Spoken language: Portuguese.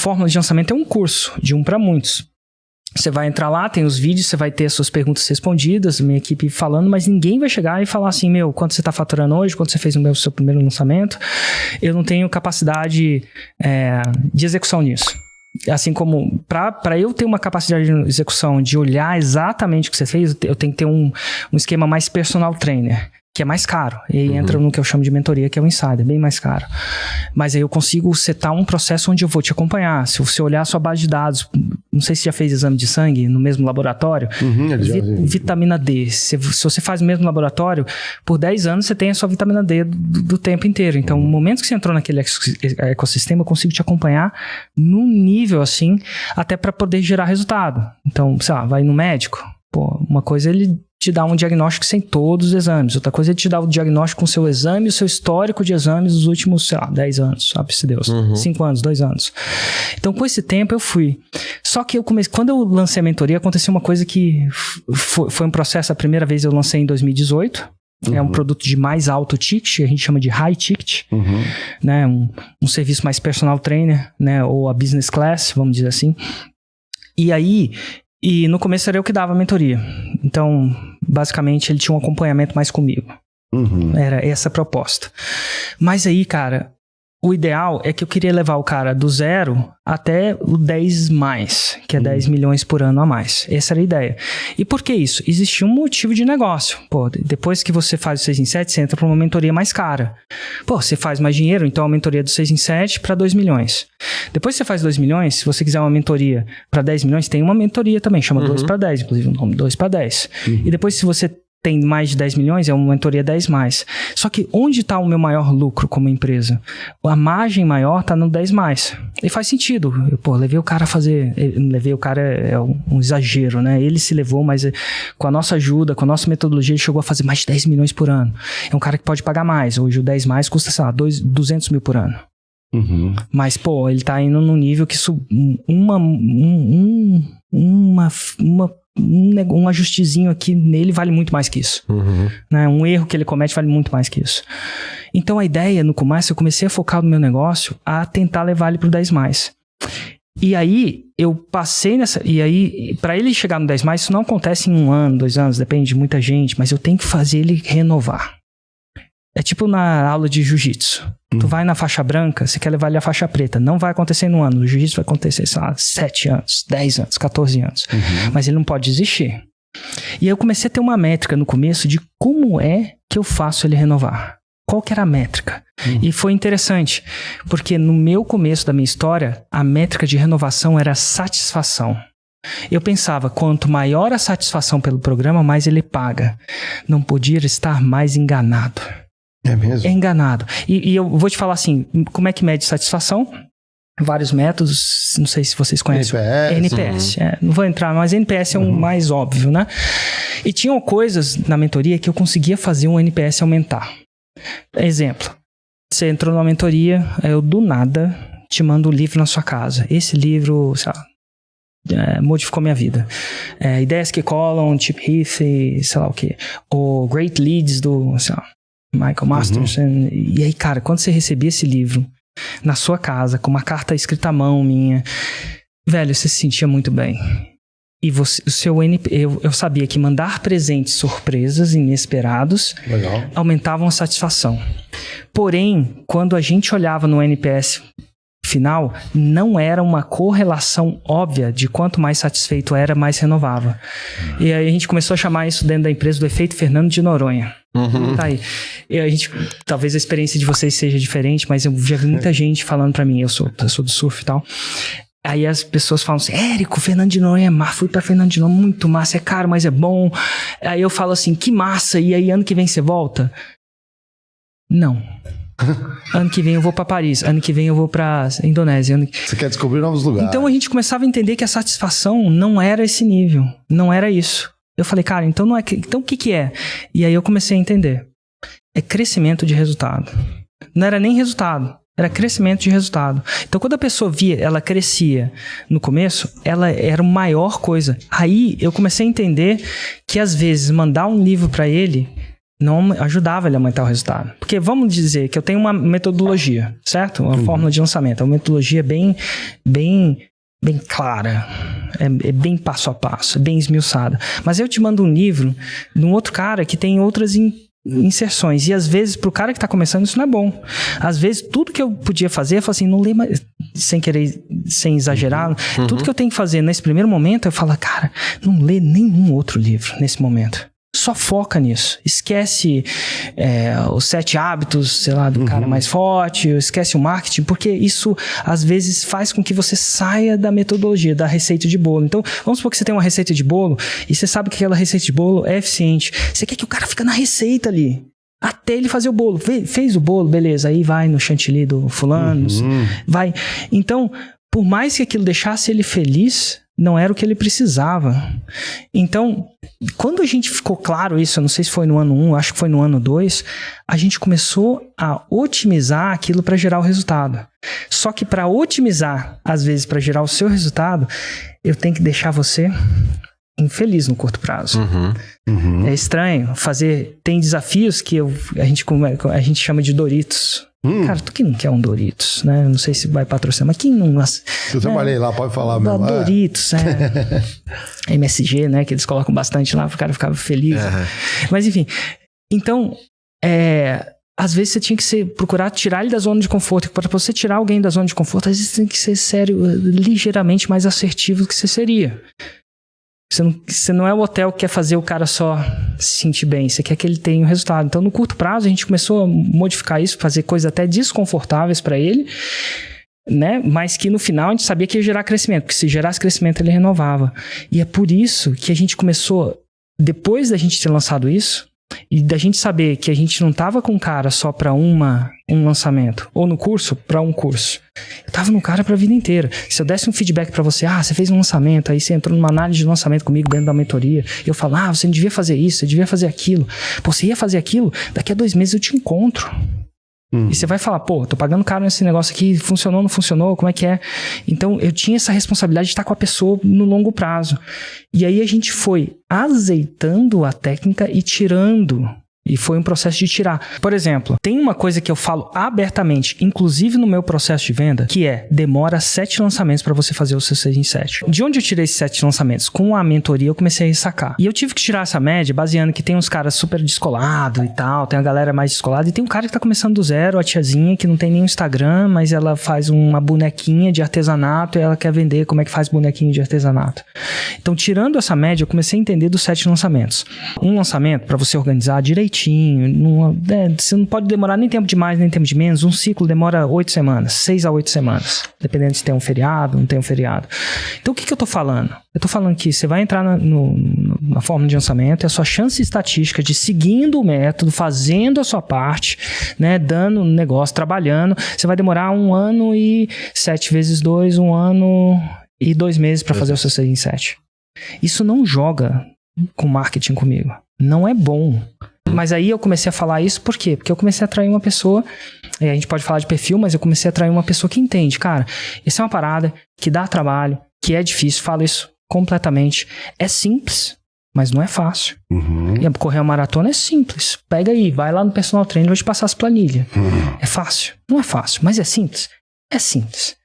fórmula de lançamento é um curso, de um para muitos. Você vai entrar lá, tem os vídeos, você vai ter as suas perguntas respondidas, minha equipe falando, mas ninguém vai chegar e falar assim, quanto você está faturando hoje, quanto você fez no seu primeiro lançamento. Eu não tenho capacidade de execução nisso. Assim como, para eu ter uma capacidade de execução, de olhar exatamente o que você fez, eu tenho que ter um esquema mais personal trainer, que é mais caro. E aí entra no que eu chamo de mentoria, que é o Insider, bem mais caro. Mas aí eu consigo setar um processo onde eu vou te acompanhar. Se você olhar a sua base de dados, não sei se já fez exame de sangue no mesmo laboratório, vitamina D. Se você faz no mesmo laboratório, por 10 anos você tem a sua vitamina D do tempo inteiro. Então, no momento que você entrou naquele ecossistema, eu consigo te acompanhar num nível assim, até para poder gerar resultado. Então, sei lá, vai no médico. Uma coisa é ele te dar um diagnóstico sem todos os exames. Outra coisa é te dar o diagnóstico com o seu exame e o seu histórico de exames dos últimos, 10 anos, sabe-se Deus. 5 anos, 2 anos. Então, com esse tempo, eu fui. Só que quando eu lancei a mentoria, aconteceu uma coisa que foi um processo, a primeira vez eu lancei em 2018. É um produto de mais alto ticket, a gente chama de high ticket, né? Um serviço mais personal trainer, né? Ou a business class, vamos dizer assim. E no começo era eu que dava a mentoria. Então, basicamente, ele tinha um acompanhamento mais comigo. Era essa a proposta. Mas aí, cara, o ideal é que eu queria levar o cara do 0 até o 10 mais, que é 10 milhões por ano a mais. Essa era a ideia. E por que isso? Existia um motivo de negócio. Depois que você faz o 6 em 7, você entra para uma mentoria mais cara. Você faz mais dinheiro, então a mentoria do 6 em 7 para 2 milhões. Depois que você faz 2 milhões, se você quiser uma mentoria para 10 milhões, tem uma mentoria também, chama 2 para 10, inclusive o nome 2 para 10. E depois, se você tem mais de 10 milhões, é uma mentoria 10 mais. Só que onde está o meu maior lucro como empresa? A margem maior está no 10 mais. E faz sentido. Levei o cara a fazer... Levei o cara é um exagero, né? Ele se levou, mas com a nossa ajuda, com a nossa metodologia, ele chegou a fazer mais de 10 milhões por ano. É um cara que pode pagar mais. Hoje o 10 mais custa, sei lá, 200 mil por ano. Mas, ele tá indo num nível que um ajustezinho aqui nele vale muito mais que isso. Né? Um erro que ele comete vale muito mais que isso. Então a ideia no começo, eu comecei a focar no meu negócio a tentar levar ele pro 10 mais. E aí eu passei nessa... E aí, para ele chegar no 10 mais, isso não acontece em 1 ano, 2 anos, depende de muita gente, mas eu tenho que fazer ele renovar. É tipo na aula de jiu-jitsu. Tu vai na faixa branca, você quer levar ele à faixa preta. Não vai acontecer no ano. O jiu-jitsu vai acontecer, sei lá, 7 anos, 10 anos, 14 anos. Mas ele não pode desistir. E aí eu comecei a ter uma métrica no começo de como é que eu faço ele renovar. Qual que era a métrica? E foi interessante, porque no meu começo da minha história, a métrica de renovação era satisfação. Eu pensava, quanto maior a satisfação pelo programa, mais ele paga. Não podia estar mais enganado. É mesmo? É enganado. E eu vou te falar assim, como é que mede satisfação? Vários métodos, não sei se vocês conhecem. NPS. Não vou entrar, mas NPS é um mais óbvio, né? E tinham coisas na mentoria que eu conseguia fazer um NPS aumentar. Exemplo, você entrou numa mentoria, eu do nada te mando um livro na sua casa. Esse livro, sei lá, modificou minha vida. Ideias que colam, Chip Heath, sei lá o quê. O Great Leads do, sei lá, Michael Masterson. E aí, cara, quando você recebia esse livro na sua casa, com uma carta escrita à mão minha, velho, você se sentia muito bem. E você, o seu eu sabia que mandar presentes surpresas, inesperados, aumentavam a satisfação. Porém, quando a gente olhava no NPS final, não era uma correlação óbvia de quanto mais satisfeito era, mais renovava. E aí a gente começou a chamar isso dentro da empresa do efeito Fernando de Noronha. Tá aí. E a gente, talvez a experiência de vocês seja diferente, mas eu já vi muita gente falando pra mim, eu sou do surf e tal. Aí as pessoas falam assim, Érico, Fernando de Noronha é massa, fui pra Fernando de Noronha, muito massa, é caro, mas é bom. Aí eu falo assim, que massa, e aí ano que vem você volta? Não. Ano que vem eu vou pra Paris, ano que vem eu vou pra Indonésia. Você quer descobrir novos lugares. Então a gente começava a entender que a satisfação não era esse nível, não era isso. Eu falei, cara, então não é, então o que é? E aí eu comecei a entender. É crescimento de resultado. Não era nem resultado, era crescimento de resultado. Então quando a pessoa via, ela crescia no começo, ela era a maior coisa. Aí eu comecei a entender que às vezes mandar um livro pra ele não ajudava ele a aumentar o resultado. Porque vamos dizer que eu tenho uma metodologia, certo? Uma fórmula de lançamento. Uma metodologia bem clara, é bem passo a passo, é bem esmiuçada. Mas eu te mando um livro de um outro cara que tem outras inserções. E às vezes, pro cara que tá começando, isso não é bom. Às vezes, tudo que eu podia fazer, eu falo assim, não lê mais, sem exagerar, tudo que eu tenho que fazer nesse primeiro momento, eu falo, cara, não lê nenhum outro livro nesse momento. Só foca nisso. Esquece os 7 hábitos, sei lá, do cara mais forte, esquece o marketing, porque isso, às vezes, faz com que você saia da metodologia, da receita de bolo. Então, vamos supor que você tem uma receita de bolo e você sabe que aquela receita de bolo é eficiente. Você quer que o cara fique na receita ali, até ele fazer o bolo. Fez o bolo, beleza, aí vai no chantilly do fulano, vai. Então, por mais que aquilo deixasse ele feliz, não era o que ele precisava. Então, quando a gente ficou claro isso, eu não sei se foi no ano 1, acho que foi no ano 2, a gente começou a otimizar aquilo para gerar o resultado. Só que para otimizar, às vezes, para gerar o seu resultado, eu tenho que deixar você infeliz no curto prazo. É estranho fazer... Tem desafios que a gente chama de Doritos. Cara, tu que não quer um Doritos, né? Não sei se vai patrocinar, mas quem não... Eu trabalhei lá, pode falar mesmo. Doritos, MSG, né? Que eles colocam bastante lá, o cara ficava feliz. Mas enfim, então, às vezes você tinha que procurar tirar ele da zona de conforto. Para você tirar alguém da zona de conforto, às vezes você tem que ser sério, ligeiramente mais assertivo do que você seria. Você não é o hotel que quer fazer o cara só se sentir bem, você quer que ele tenha o resultado. Então, no curto prazo, a gente começou a modificar isso, fazer coisas até desconfortáveis para ele, né? Mas que no final a gente sabia que ia gerar crescimento, porque se gerasse crescimento ele renovava. E é por isso que a gente começou, depois da gente ter lançado isso, e da gente saber que a gente não estava com um cara só para um lançamento, ou no curso, para um curso. Eu tava no cara para a vida inteira. Se eu desse um feedback para você, você fez um lançamento, aí você entrou numa análise de lançamento comigo dentro da mentoria, e eu falo, você não devia fazer isso, você devia fazer aquilo. Pô, você ia fazer aquilo, daqui a 2 meses eu te encontro. E você vai falar, tô pagando caro nesse negócio aqui, funcionou, não funcionou, como é que é? Então, eu tinha essa responsabilidade de estar com a pessoa no longo prazo. E aí a gente foi azeitando a técnica e tirando. E foi um processo de tirar. Por exemplo, tem uma coisa que eu falo abertamente, inclusive no meu processo de venda, que demora 7 lançamentos para você fazer o seu 6 em 7. De onde eu tirei esses 7 lançamentos? Com a mentoria eu comecei a ressacar. E eu tive que tirar essa média baseando que tem uns caras super descolados e tal, tem a galera mais descolada, e tem um cara que tá começando do zero, a tiazinha que não tem nem Instagram, mas ela faz uma bonequinha de artesanato e ela quer vender como é que faz bonequinho de artesanato. Então, tirando essa média, eu comecei a entender dos 7 lançamentos. Um lançamento, para você organizar direitinho, você não pode demorar nem tempo de mais, nem tempo de menos. Um ciclo demora 8 semanas, 6 a 8 semanas, dependendo se tem um feriado, não tem um feriado. Então, o que eu tô falando? Eu tô falando que você vai entrar na fórmula de lançamento e a sua chance estatística de seguindo o método, fazendo a sua parte, né, dando negócio, trabalhando, você vai demorar 1 ano e 7 vezes 2, 1 ano e 2 meses para fazer o seu 6 em 7. Isso não joga com marketing comigo. Não é bom. Mas aí eu comecei a falar isso por quê? Porque eu comecei a atrair uma pessoa, a gente pode falar de perfil, mas eu comecei a atrair uma pessoa que entende, cara, isso é uma parada que dá trabalho, que é difícil, falo isso completamente. É simples, mas não é fácil. E correr uma maratona é simples. Pega aí, vai lá no personal trainer, vou te passar as planilhas. É fácil? Não é fácil, mas é simples? É simples.